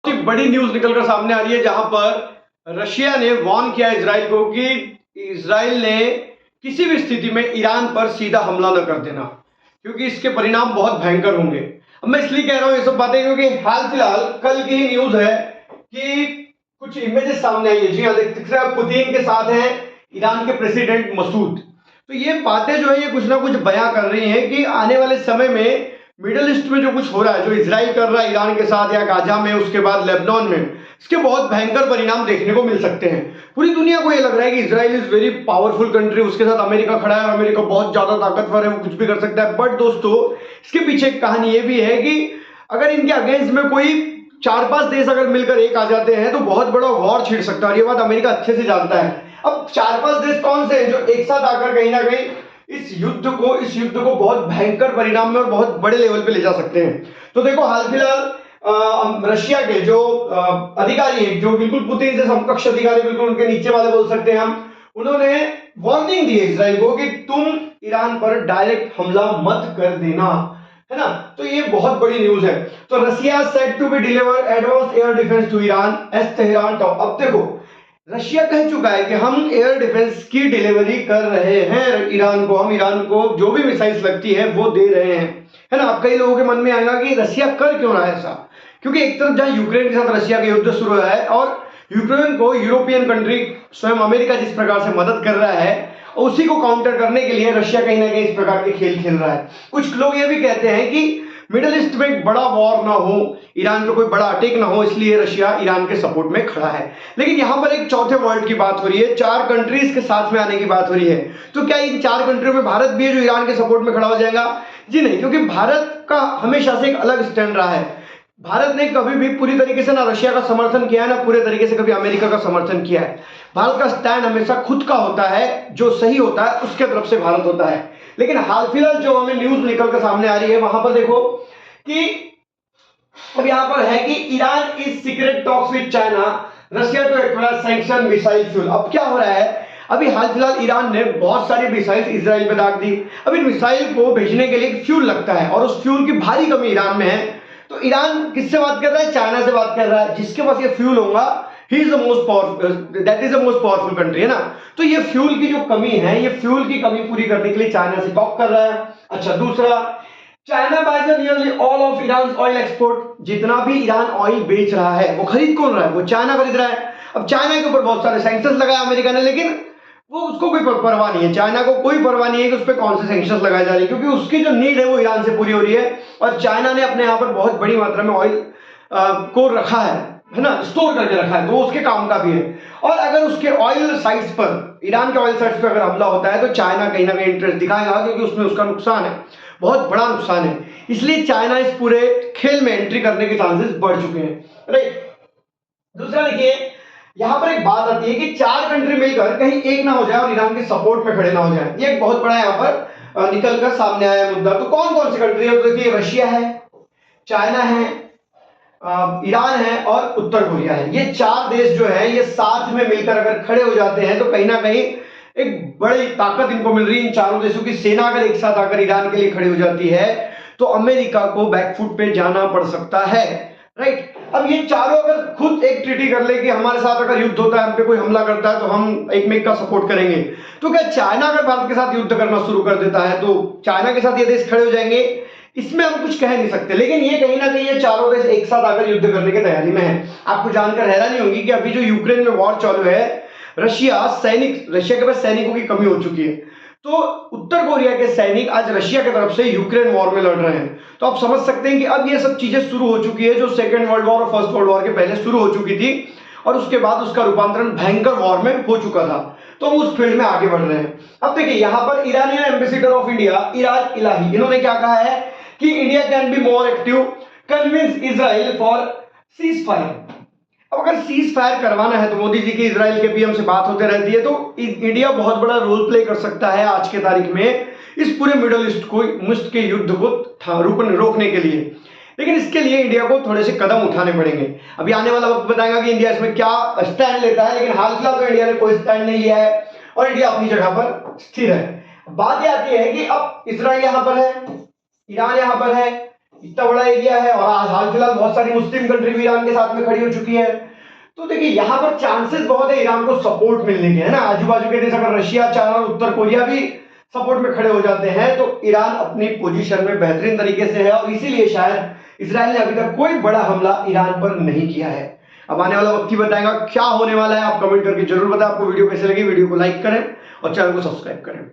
एक बड़ी न्यूज निकलकर सामने आ रही है जहां पर रशिया ने वार्न किया इजराइल को कि इजराइल ने किसी भी स्थिति में ईरान पर सीधा हमला न कर देना, क्योंकि इसके परिणाम बहुत भयंकर होंगे। अब मैं इसलिए कह रहा हूं ये सब बातें क्योंकि हाल फिलहाल कल की ही न्यूज है कि कुछ इमेजेस सामने आई है। जी हाँ, देख रहे हैं, पुतिन के साथ हैं ईरान के प्रेसिडेंट मसूद। तो ये बातें जो है ये कुछ ना कुछ बयां कर रही हैं कि आने वाले समय में मिडिल ईस्ट में जो कुछ हो रहा है, जो इजराइल कर रहा है ईरान के साथ या गाजा में, उसके बाद लेबनान में, इसके बहुत भयंकर परिणाम देखने को मिल सकते हैं। पूरी दुनिया को ये लग रहा है कि Israel is very powerful country, उसके साथ अमेरिका खड़ा है और अमेरिका बहुत ज्यादा ताकतवर है, वो कुछ भी कर सकता है। बट दोस्तों, इसके पीछे एक कहानी ये भी है कि अगर इनके अगेंस्ट में कोई 4-5 देश अगर मिलकर एक आ जाते हैं तो बहुत बड़ा वॉर छिड़ सकता है, और ये बात अमेरिका अच्छे से जानता है। अब 4-5 देश कौन से हैं जो एक साथ आकर कहीं ना कहीं इस युद्ध को बहुत भयंकर परिणाम में और बहुत बड़े लेवल पे ले जा सकते हैं। तो देखो, हाल फिलहाल रशिया के जो अधिकारी हैं, जो बिल्कुल पुतिन से समकक्ष अधिकारी, बिल्कुल उनके नीचे वाले बोल सकते हैं हम, उन्होंने वार्निंग दी है इजराइल को कि तुम ईरान पर डायरेक्ट हमला मत कर देना, है ना। तो ये बहुत बड़ी न्यूज है। तो Russia said to be deliver advance air defence to Iran as Tehran top. अब देखो, रशिया कह चुका है कि हम एयर डिफेंस की डिलीवरी कर रहे हैं ईरान को, हम ईरान को जो भी मिसाइल्स लगती है वो दे रहे हैं, है ना। अब कई लोगों के मन में आएगा कि रशिया कर क्यों रहा है ऐसा, क्योंकि एक तरफ जहां यूक्रेन के साथ रशिया का युद्ध शुरू हुआ है और यूक्रेन को यूरोपियन कंट्री स्वयं अमेरिका जिस प्रकार से मदद कर रहा है, उसी को काउंटर करने के लिए रशिया कहीं ना कहीं इस प्रकार के खेल खेल रहा है। कुछ लोग ये भी कहते हैं कि मिडिल ईस्ट में एक बड़ा वॉर ना हो, ईरान पे कोई बड़ा अटैक ना हो, इसलिए रशिया ईरान के सपोर्ट में खड़ा है। लेकिन यहां पर एक चौथे वर्ल्ड की बात हो रही है, 4 कंट्रीज के साथ में आने की बात हो रही है। तो क्या इन 4 कंट्रियों में भारत भी है जो ईरान के सपोर्ट में खड़ा हो जाएगा? जी नहीं, क्योंकि भारत का हमेशा से एक अलग स्टैंड रहा है। भारत ने कभी भी पूरी तरीके से ना रशिया का समर्थन किया है, ना पूरे तरीके से कभी अमेरिका का समर्थन किया है। भारत का स्टैंड हमेशा खुद का होता है, जो सही होता है उसके तरफ से भारत होता है। लेकिन हाल फिलहाल जो हमें न्यूज निकल कर सामने आ रही है, वहां पर देखो कि अब यहां पर है कि Iran is secret talks with China Russia to acquire sanction missile fuel. अब क्या हो रहा है, अभी हाल फिलहाल ईरान ने बहुत सारी मिसाइल इजराइल पे दाग दी। अब इन मिसाइल को भेजने के लिए एक फ्यूल लगता है और उस फ्यूल की भारी कमी ईरान में है। तो ईरान किससे बात कर रहा है? चाइना से बात कर रहा है। जिसके पास ये फ्यूल होगा, he is the most powerful, that is the most powerful country, है ना। तो ये फ्यूल की जो कमी है, ये फ्यूल की कमी पूरी करने के लिए चाइना से टॉक कर रहा है। अच्छा, दूसरा, China buys nearly all of Iran oil export. जितना भी ईरान ऑयल बेच रहा है वो खरीद कौन रहा है? वो चाइना खरीद रहा है। अब चाइना के ऊपर बहुत सारे सैंक्शंस लगाए अमेरिका ने, लेकिन वो उसको कोई परवाह नहीं है, चाइना को कोई परवाह नहीं है कि उस पर कौन से सैंक्शंस लगाए जा रहे हैं, क्योंकि उसकी जो नीड है वो ईरान से पूरी हो रही है। और चाइना ने अपने यहाँ पर बहुत बड़ी मात्रा में ऑयल को रखा है ना, स्टोर करके रखा है, तो उसके काम का भी है। और अगर उसके ऑयल साइट्स पर, ईरान के ऑयल साइट्स पर अगर हमला होता है तो चाइना कहीं ना कहीं इंटरेस्ट दिखाएगा, क्योंकि उसमें उसका नुकसान है, बहुत बड़ा नुकसान है। इसलिए चाइना इस पूरे खेल में एंट्री करने के चांसेस बढ़ चुके हैं, राइट। दूसरा देखिए, यहां पर एक बात आती है कि 4 कंट्री मिलकर कहीं एक ना हो जाए और ईरान के सपोर्ट में खड़े ना हो जाए। ये एक बहुत बड़ा यहां पर निकल कर सामने आया मुद्दा। तो कौन कौन सी कंट्री है? तो देखिए, रशिया है, चाइना है, ईरान है और उत्तर कोरिया है। ये 4 देश जो है ये साथ में मिलकर अगर खड़े हो जाते हैं तो कहीं ना कहीं एक बड़ी ताकत इनको मिल रही है। इन चारों देशों की सेना अगर एक साथ आकर ईरान के लिए खड़ी हो जाती है तो अमेरिका को बैकफुट पे जाना पड़ सकता है, राइट। अब ये चारों अगर खुद एक ट्रीटी कर ले कि हमारे साथ अगर युद्ध होता है, हम पे कोई हमला करता है तो हम एक में का सपोर्ट करेंगे, तो क्या चाइना अगर भारत के साथ युद्ध करना शुरू कर देता है तो चाइना के साथ ये देश खड़े हो जाएंगे? इसमें हम कुछ कह नहीं सकते। लेकिन ये कहीं ना कहीं ये चारों देश एक साथ आकर युद्ध करने की तैयारी में है। आपको जानकर हैरानी होगी कि अभी जो यूक्रेन में वॉर चालू है, रशिया के पास सैनिकों की कमी हो चुकी है। तो उत्तर कोरिया के सैनिक आज रशिया की तरफ से यूक्रेन वॉर में लड़ रहे हैं। तो आप समझ सकते हैं कि अब ये सब चीजें शुरू हो चुकी है जो सेकेंड वर्ल्ड वॉर और फर्स्ट वर्ल्ड वॉर के पहले शुरू हो चुकी थी, और उसके बाद उसका रूपांतरण भयंकर वॉर में हो चुका था। तो हम उस फील्ड में आगे बढ़ रहे हैं। अब देखिए, यहां पर Iranian ambassador of India Iraj Elahi, इन्होंने क्या कहा है कि India can be more active, convince Israel for ceasefire. अब अगर सीज फायर करवाना है तो मोदी जी की इजराइल के पीएम से बात होते रहती है, तो इंडिया बहुत बड़ा रोल प्ले कर सकता है आज के तारीख में इस पूरे मिडिल ईस्ट के युद्ध को रोकने के लिए। लेकिन इसके लिए इंडिया को थोड़े से कदम उठाने पड़ेंगे। अभी आने वाला वक्त बताएगा कि इंडिया इसमें क्या स्टैंड लेता है, लेकिन हाल फिलहाल तो इंडिया ने कोई स्टैंड नहीं लिया है और इंडिया अपनी जगह पर स्थिर है। बात यह आती है कि अब इजराइल यहां पर है, ईरान यहां पर है, इतना बड़ा एरिया है और आज हाल फिलहाल बहुत सारी मुस्लिम कंट्री भी ईरान के साथ में खड़ी हो चुकी है। तो देखिए यहाँ पर चांसेस बहुत है ईरान को सपोर्ट मिलने के, है ना। आजू बाजू के देश अगर रशिया, चाइना और उत्तर कोरिया भी सपोर्ट में खड़े हो जाते हैं तो ईरान अपनी पोजीशन में बेहतरीन तरीके से है, और इसीलिए शायद इजराइल ने अभी तक कोई बड़ा हमला ईरान पर नहीं किया है। अब आने वाला वक्त ही बताएगा क्या होने वाला है। आप कमेंट करके जरूर बताएं आपको वीडियो कैसे लगी। वीडियो को लाइक करें और चैनल को सब्सक्राइब करें।